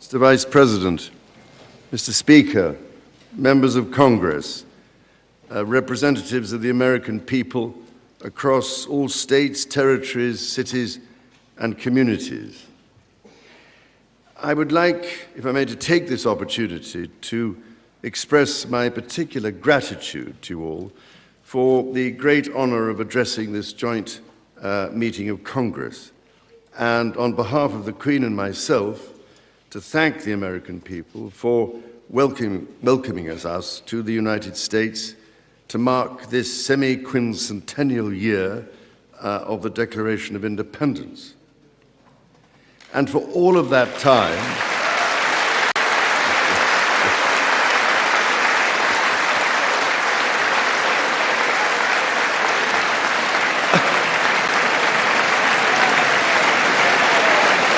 Mr. Vice President, Mr. Speaker, members of Congress, representatives of the American people across all states, territories, cities, and communities. I would like, if I may, to take this opportunity to express my particular gratitude to you all for the great honor of addressing this joint meeting of Congress, and on behalf of the Queen and myself, to thank the American people for welcoming us to the United States to mark this semi-quincentennial year of the Declaration of Independence. And for all of that time,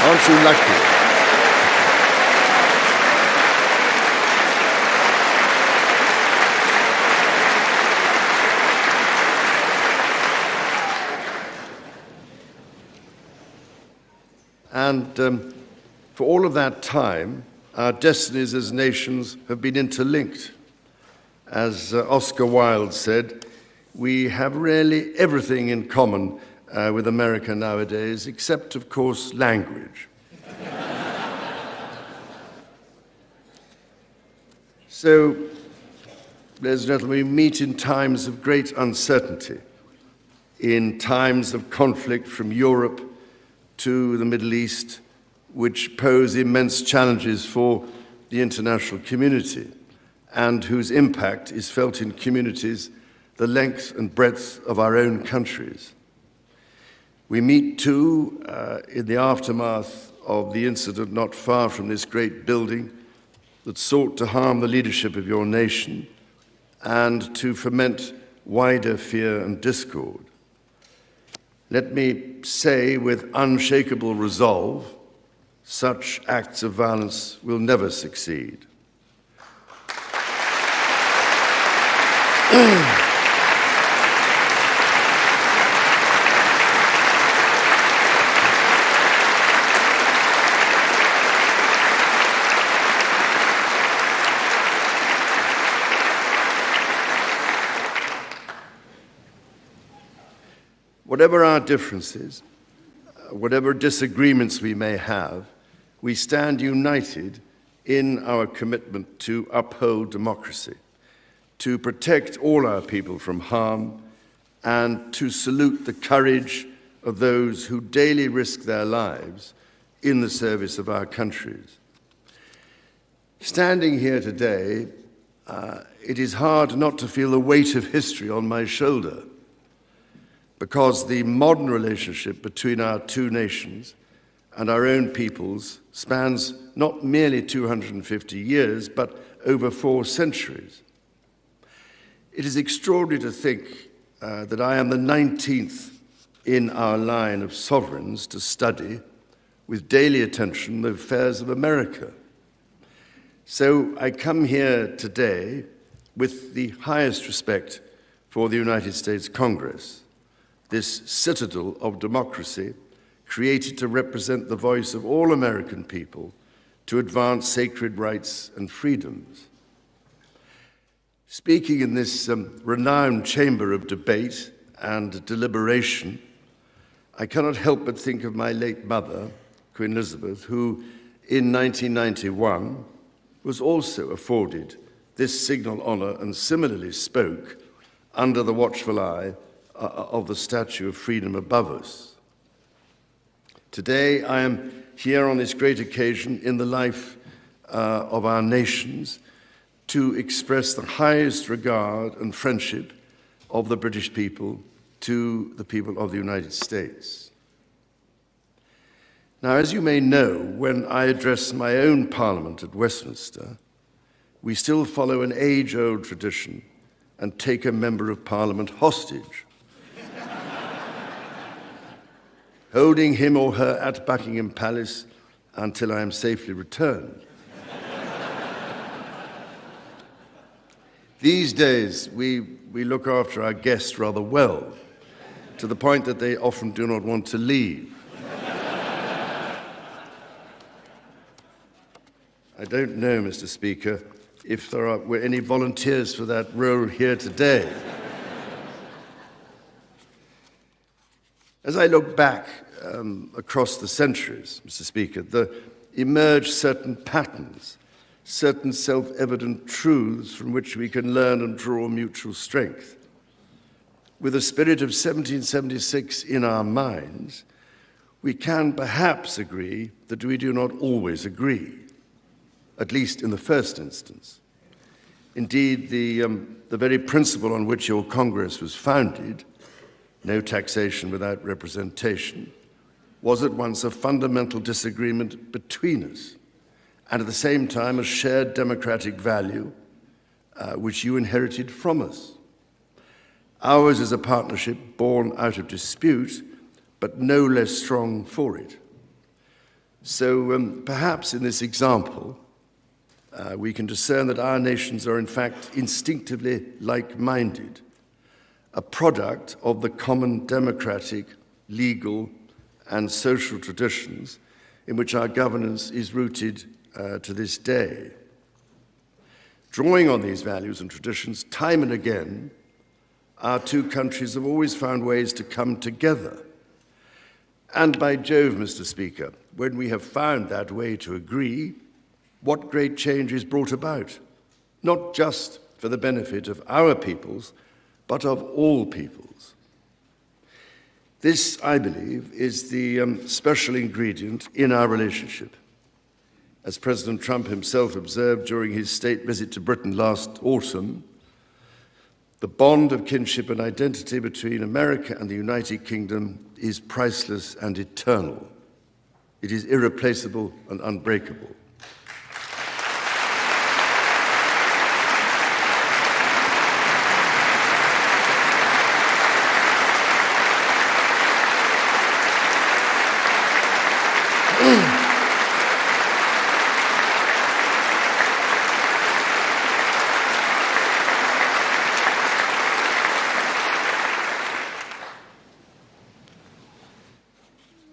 aren't you lucky? And for all of that time, our destinies as nations have been interlinked. As Oscar Wilde said, we have really everything in common with America nowadays, except, of course, language. So, ladies and gentlemen, we meet in times of great uncertainty, in times of conflict from Europe to the Middle East, which pose immense challenges for the international community and whose impact is felt in communities the length and breadth of our own countries. We meet, too, in the aftermath of the incident not far from this great building that sought to harm the leadership of your nation and to foment wider fear and discord. Let me say with unshakable resolve, such acts of violence will never succeed. Whatever our differences, whatever disagreements we may have, we stand united in our commitment to uphold democracy, to protect all our people from harm, and to salute the courage of those who daily risk their lives in the service of our countries. Standing here today, it is hard not to feel the weight of history on my shoulder, because the modern relationship between our two nations and our own peoples spans not merely 250 years, but over 4 centuries. It is extraordinary to think that I am the 19th in our line of sovereigns to study with daily attention the affairs of America. So I come here today with the highest respect for the United States Congress, this citadel of democracy created to represent the voice of all American people to advance sacred rights and freedoms. Speaking in this renowned chamber of debate and deliberation, I cannot help but think of my late mother, Queen Elizabeth, who in 1991 was also afforded this signal honor and similarly spoke under the watchful eye of the Statue of Freedom above us. Today, I am here on this great occasion in the life of our nations to express the highest regard and friendship of the British people to the people of the United States. Now, as you may know, when I address my own Parliament at Westminster, we still follow an age-old tradition and take a Member of Parliament hostage, holding him or her at Buckingham Palace until I am safely returned. These days, we look after our guests rather well, to the point that they often do not want to leave. I don't know, Mr. Speaker, if there were any volunteers for that role here today. As I look back across the centuries, Mr. Speaker, there emerge certain patterns, certain self-evident truths from which we can learn and draw mutual strength. With the spirit of 1776 in our minds, we can perhaps agree that we do not always agree, at least in the first instance. Indeed, the very principle on which your Congress was founded, no taxation without representation, was at once a fundamental disagreement between us, and at the same time a shared democratic value which you inherited from us. Ours is a partnership born out of dispute, but no less strong for it. So perhaps in this example, we can discern that our nations are in fact instinctively like-minded, a product of the common democratic, legal, and social traditions in which our governance is rooted to this day. Drawing on these values and traditions, time and again, our two countries have always found ways to come together. And by Jove, Mr. Speaker, when we have found that way to agree, what great change is brought about, not just for the benefit of our peoples, but of all peoples. This, I believe, is the special ingredient in our relationship. As President Trump himself observed during his state visit to Britain last autumn, the bond of kinship and identity between America and the United Kingdom is priceless and eternal. It is irreplaceable and unbreakable.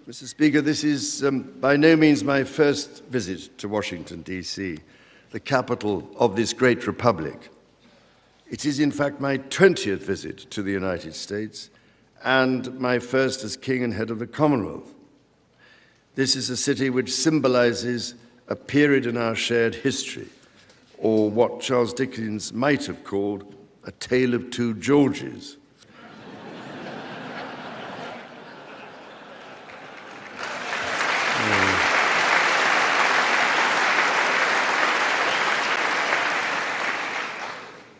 Mr. Speaker, this is by no means my first visit to Washington, D.C., the capital of this great republic. It is, in fact, my 20th visit to the United States and my first as King and head of the Commonwealth. This is a city which symbolizes a period in our shared history, or what Charles Dickens might have called a tale of two Georges.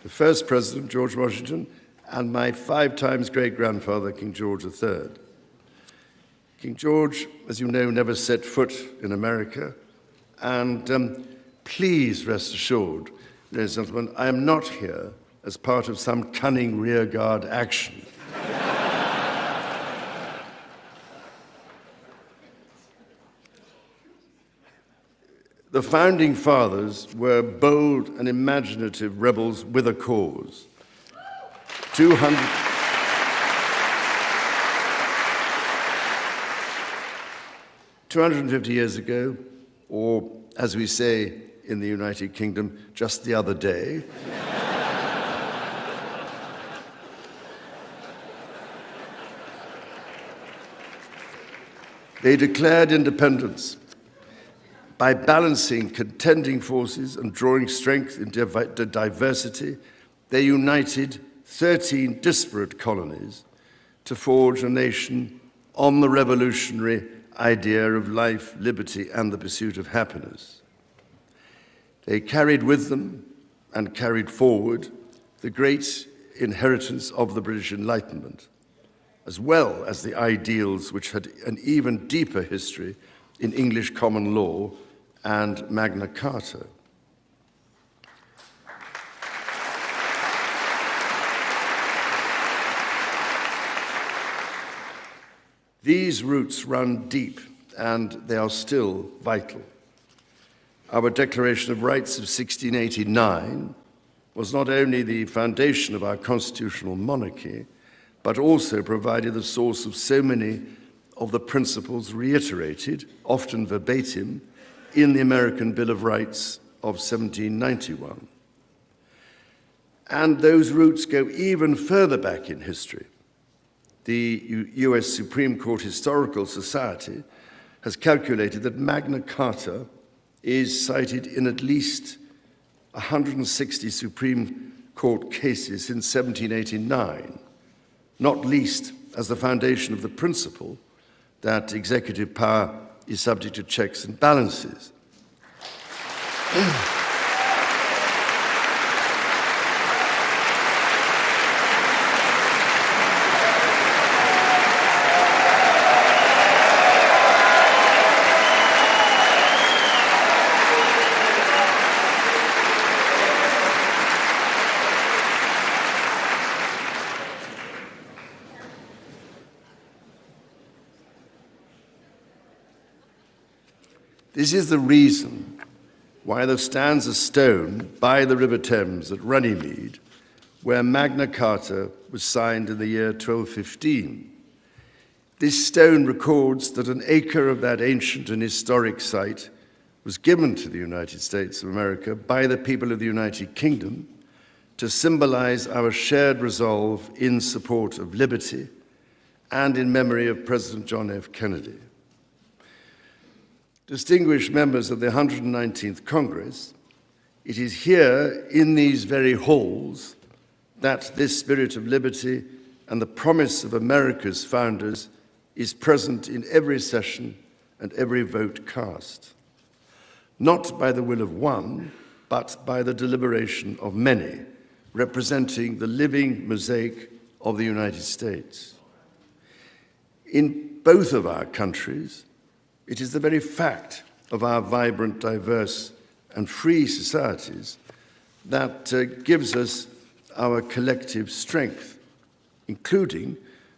The first president, George Washington, and my 5 times great-grandfather, King George III. King George, as you know, never set foot in America, and please rest assured, ladies and gentlemen, I am not here as part of some cunning rearguard action. The founding fathers were bold and imaginative rebels with a cause. 250 years ago, or as we say in the United Kingdom, just the other day, they declared independence. By balancing contending forces and drawing strength in diversity, they united 13 disparate colonies to forge a nation on the revolutionary idea of life, liberty, and the pursuit of happiness. They carried with them and carried forward the great inheritance of the British Enlightenment, as well as the ideals which had an even deeper history in English common law and Magna Carta. These roots run deep, and they are still vital. Our Declaration of Rights of 1689 was not only the foundation of our constitutional monarchy, but also provided the source of so many of the principles reiterated, often verbatim, in the American Bill of Rights of 1791. And those roots go even further back in history. The US Supreme Court Historical Society has calculated that Magna Carta is cited in at least 160 Supreme Court cases since 1789, not least as the foundation of the principle that executive power is subject to checks and balances. This is the reason why there stands a stone by the River Thames at Runnymede, where Magna Carta was signed in the year 1215. This stone records that an acre of that ancient and historic site was given to the United States of America by the people of the United Kingdom to symbolize our shared resolve in support of liberty and in memory of President John F. Kennedy. Distinguished members of the 119th Congress, it is here in these very halls that this spirit of liberty and the promise of America's founders is present in every session and every vote cast, not by the will of one, but by the deliberation of many, representing the living mosaic of the United States. In both of our countries, it is the very fact of our vibrant, diverse, and free societies that gives us our collective strength, including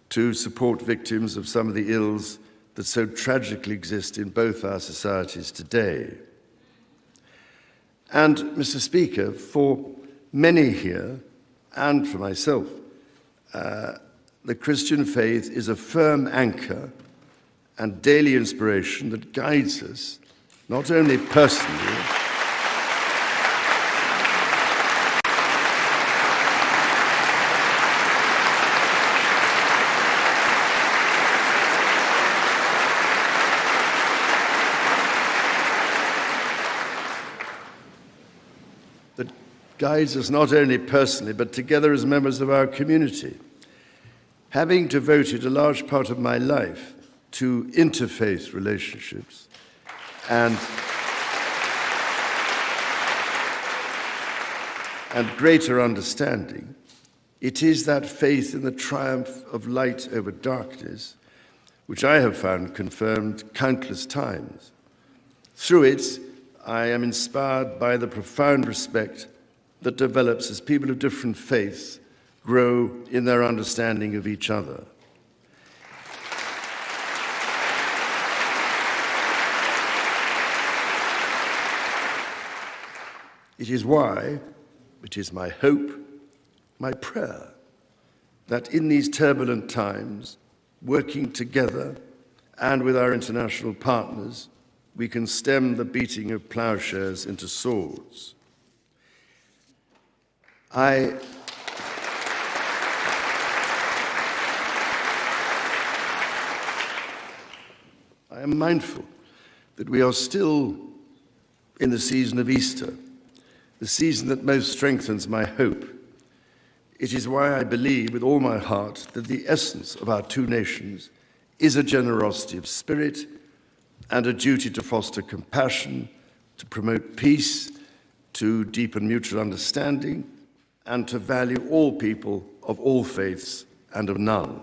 to support victims of some of the ills that so tragically exist in both our societies today. And, Mr. Speaker, for many here, and for myself, the Christian faith is a firm anchor and daily inspiration that guides us, not only personally, but together as members of our community. Having devoted a large part of my life to interfaith relationships and greater understanding, it is that faith in the triumph of light over darkness which I have found confirmed countless times. Through it, I am inspired by the profound respect that develops as people of different faiths grow in their understanding of each other. It is why, it is my hope, my prayer, that in these turbulent times, working together and with our international partners, we can stem the beating of plowshares into swords. I am mindful that we are still in the season of Easter, the season that most strengthens my hope. It is why I believe with all my heart that the essence of our two nations is a generosity of spirit and a duty to foster compassion, to promote peace, to deepen mutual understanding, and to value all people of all faiths and of none.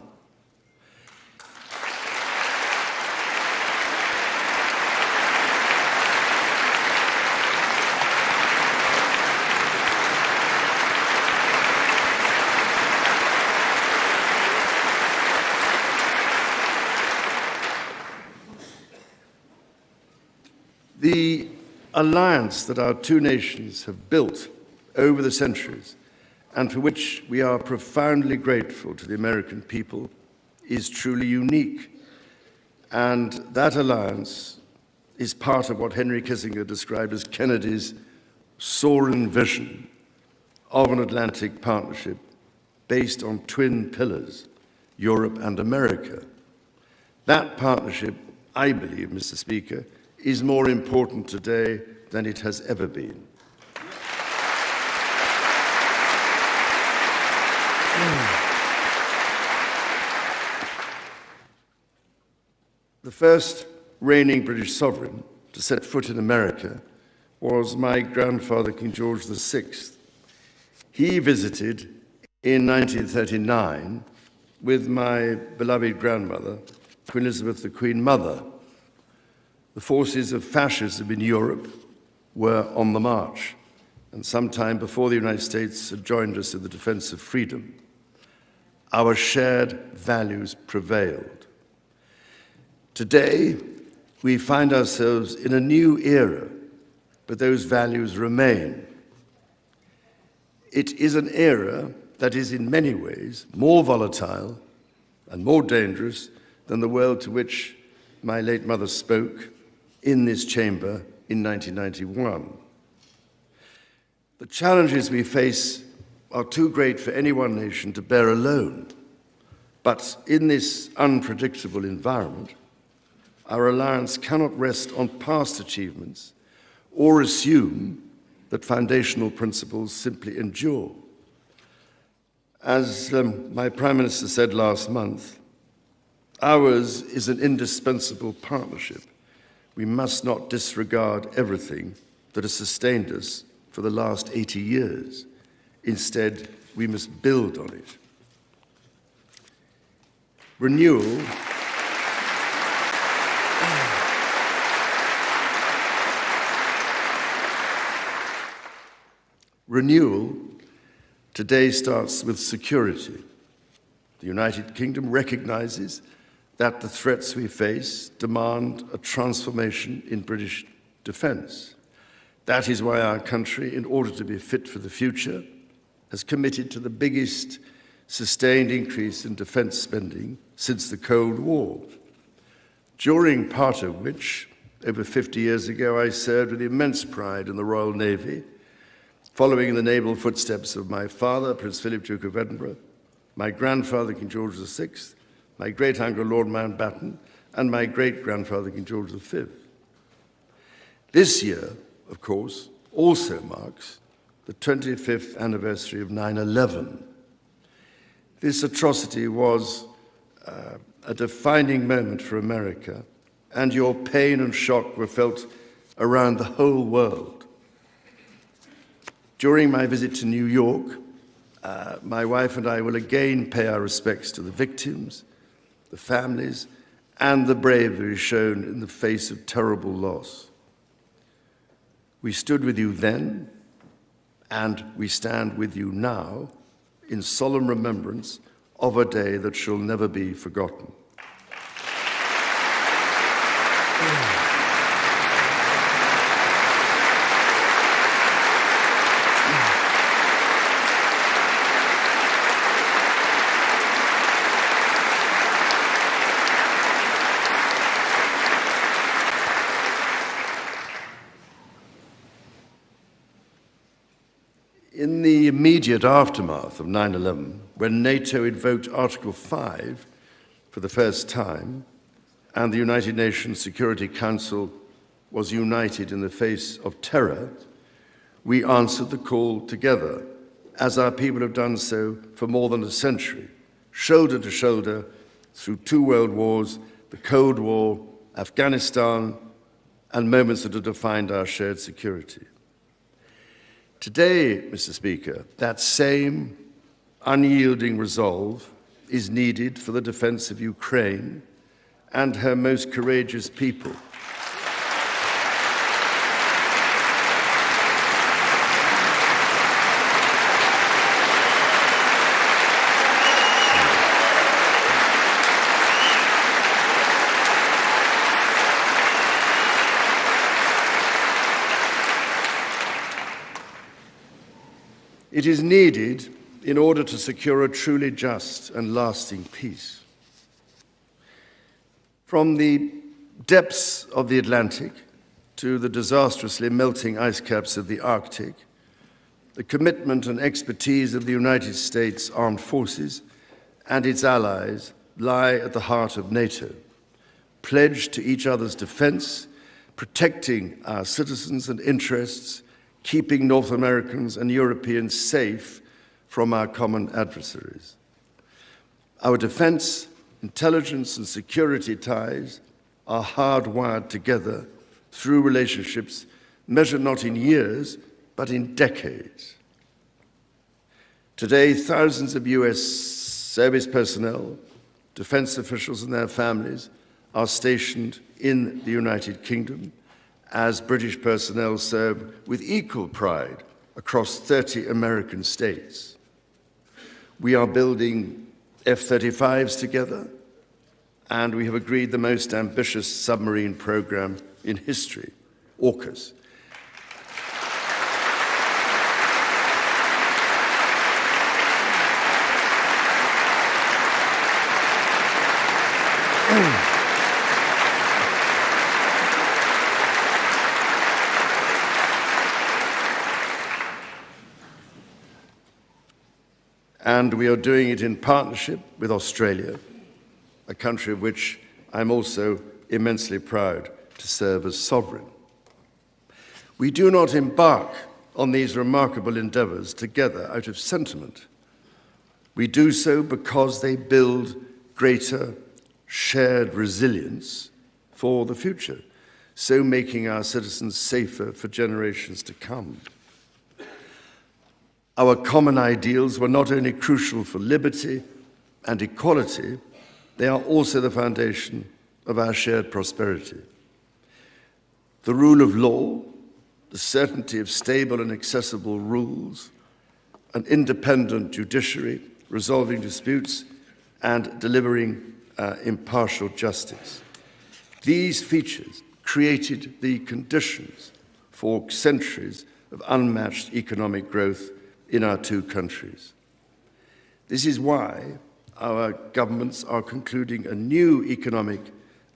The alliance that our two nations have built over the centuries, and for which we are profoundly grateful to the American people, is truly unique. And that alliance is part of what Henry Kissinger described as Kennedy's soaring vision of an Atlantic partnership based on twin pillars, Europe and America. That partnership, I believe, Mr. Speaker, is more important today than it has ever been. The first reigning British sovereign to set foot in America was my grandfather, King George VI. He visited in 1939 with my beloved grandmother, Queen Elizabeth, the Queen Mother. The forces of fascism in Europe were on the march, and sometime before the United States had joined us in the defense of freedom, our shared values prevailed. Today, we find ourselves in a new era, but those values remain. It is an era that is in many ways more volatile and more dangerous than the world to which my late mother spoke in this chamber in 1991. The challenges we face are too great for any one nation to bear alone. But in this unpredictable environment, our alliance cannot rest on past achievements or assume that foundational principles simply endure. As my Prime Minister said last month, ours is an indispensable partnership. We must not disregard everything that has sustained us for the last 80 years. Instead, we must build on it. Renewal today starts with security. The United Kingdom recognizes that the threats we face demand a transformation in British defense. That is why our country, in order to be fit for the future, has committed to the biggest sustained increase in defense spending since the Cold War, during part of which, over 50 years ago, I served with immense pride in the Royal Navy, following in the naval footsteps of my father, Prince Philip, Duke of Edinburgh, my grandfather, King George VI, my great-uncle, Lord Mountbatten, and my great-grandfather, King George V. This year, of course, also marks the 25th anniversary of 9/11. This atrocity was a defining moment for America, and your pain and shock were felt around the whole world. During my visit to New York, my wife and I will again pay our respects to the victims, the families, and the bravery shown in the face of terrible loss. We stood with you then, and we stand with you now in solemn remembrance of a day that shall never be forgotten. In the immediate aftermath of 9/11, when NATO invoked Article 5 for the first time, and the United Nations Security Council was united in the face of terror, we answered the call together, as our people have done so for more than a century, shoulder to shoulder through 2 world wars, the Cold War, Afghanistan, and moments that have defined our shared security. Today, Mr. Speaker, that same unyielding resolve is needed for the defense of Ukraine and her most courageous people. It is needed in order to secure a truly just and lasting peace. From the depths of the Atlantic to the disastrously melting ice caps of the Arctic, the commitment and expertise of the United States Armed Forces and its allies lie at the heart of NATO, pledged to each other's defense, protecting our citizens and interests, keeping North Americans and Europeans safe from our common adversaries. Our defense, intelligence, and security ties are hardwired together through relationships measured not in years, but in decades. Today, thousands of US service personnel, defense officials and their families are stationed in the United Kingdom, as British personnel serve with equal pride across 30 American states. We are building F-35s together, and we have agreed the most ambitious submarine program in history, AUKUS. And we are doing it in partnership with Australia, a country of which I'm also immensely proud to serve as sovereign. We do not embark on these remarkable endeavors together out of sentiment. We do so because they build greater shared resilience for the future, so making our citizens safer for generations to come. Our common ideals were not only crucial for liberty and equality, they are also the foundation of our shared prosperity. The rule of law, the certainty of stable and accessible rules, an independent judiciary resolving disputes and delivering impartial justice. These features created the conditions for centuries of unmatched economic growth in our two countries. This is why our governments are concluding new economic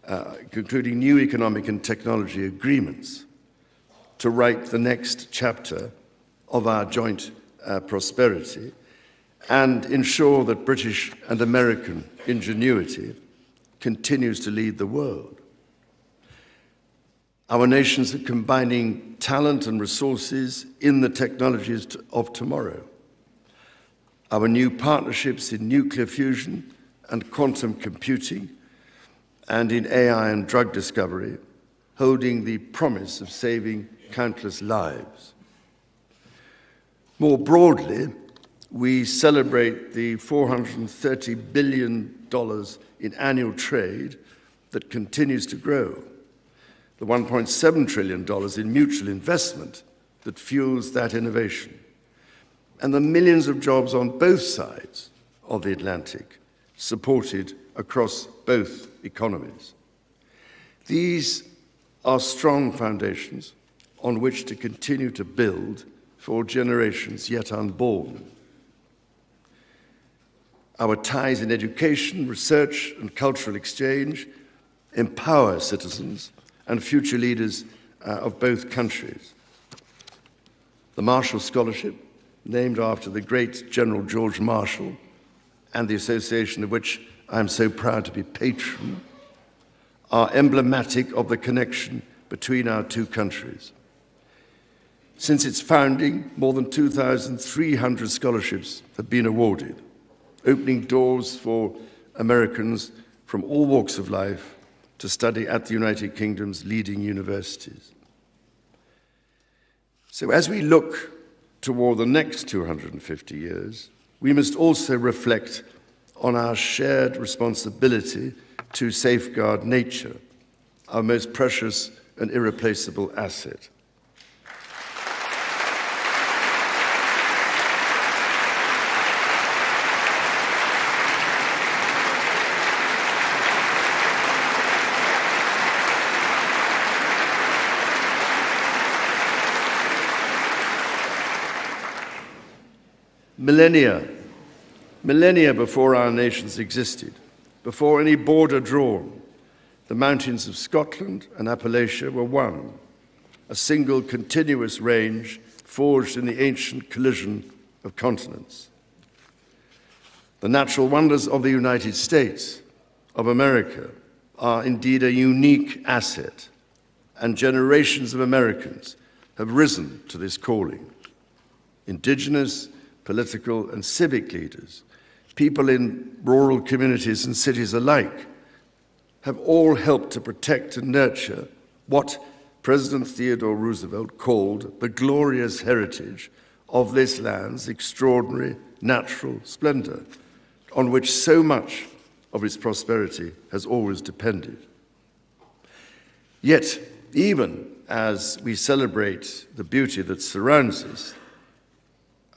and technology agreements to write the next chapter of our joint prosperity and ensure that British and American ingenuity continues to lead the world. Our nations are combining talent and resources in the technologies of tomorrow. Our new partnerships in nuclear fusion and quantum computing and in AI and drug discovery, holding the promise of saving countless lives. More broadly, we celebrate the $430 billion in annual trade that continues to grow, the $1.7 trillion in mutual investment that fuels that innovation, and the millions of jobs on both sides of the Atlantic, supported across both economies. These are strong foundations on which to continue to build for generations yet unborn. Our ties in education, research, and cultural exchange empower citizens and future leaders of both countries. The Marshall Scholarship, named after the great General George Marshall, and the association of which I am so proud to be patron, are emblematic of the connection between our two countries. Since its founding, more than 2,300 scholarships have been awarded, opening doors for Americans from all walks of life to study at the United Kingdom's leading universities. So as we look toward the next 250 years, we must also reflect on our shared responsibility to safeguard nature, our most precious and irreplaceable asset. Millennia before our nations existed, before any border drawn, the mountains of Scotland and Appalachia were one, a single continuous range forged in the ancient collision of continents. The natural wonders of the United States of America are indeed a unique asset, and generations of Americans have risen to this calling. Indigenous, political, and civic leaders, people in rural communities and cities alike, have all helped to protect and nurture what President Theodore Roosevelt called the glorious heritage of this land's extraordinary natural splendor, on which so much of its prosperity has always depended. Yet, even as we celebrate the beauty that surrounds us,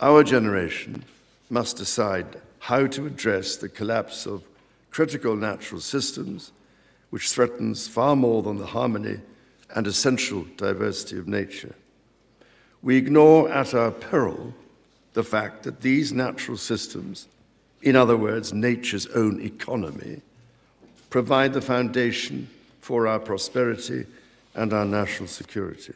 our generation must decide how to address the collapse of critical natural systems, which threatens far more than the harmony and essential diversity of nature. We ignore at our peril the fact that these natural systems, in other words, nature's own economy, provide the foundation for our prosperity and our national security.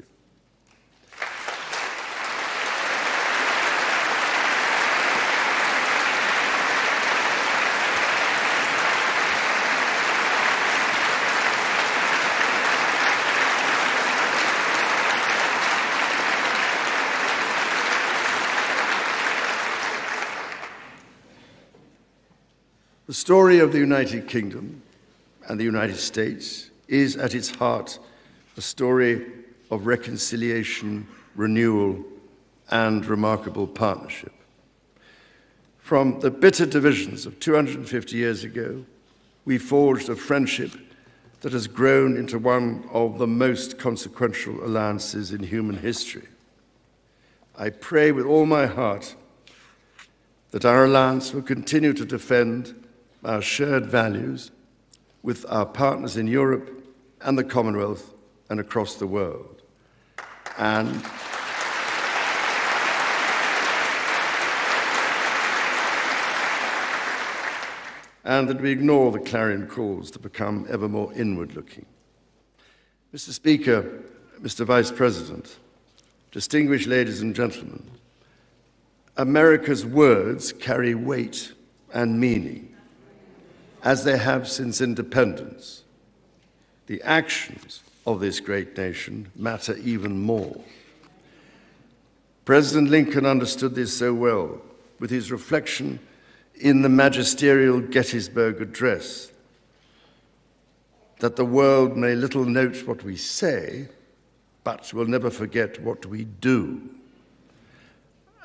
The story of the United Kingdom and the United States is at its heart a story of reconciliation, renewal, and remarkable partnership. From the bitter divisions of 250 years ago, we forged a friendship that has grown into one of the most consequential alliances in human history. I pray with all my heart that our alliance will continue to defend our shared values with our partners in Europe and the Commonwealth and across the world. And that we ignore the clarion calls to become ever more inward-looking. Mr. Speaker, Mr. Vice President, distinguished ladies and gentlemen, America's words carry weight and meaning, as they have since independence. The actions of this great nation matter even more. President Lincoln understood this so well with his reflection in the magisterial Gettysburg Address, that the world may little note what we say, but will never forget what we do.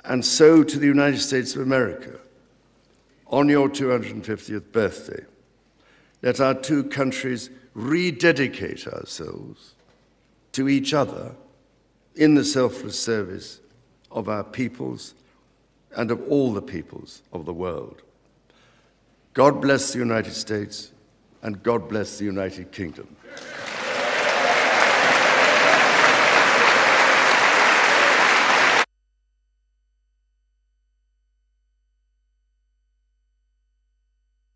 And so to the United States of America, on your 250th birthday, let our two countries rededicate ourselves to each other in the selfless service of our peoples and of all the peoples of the world. God bless the United States, and God bless the United Kingdom.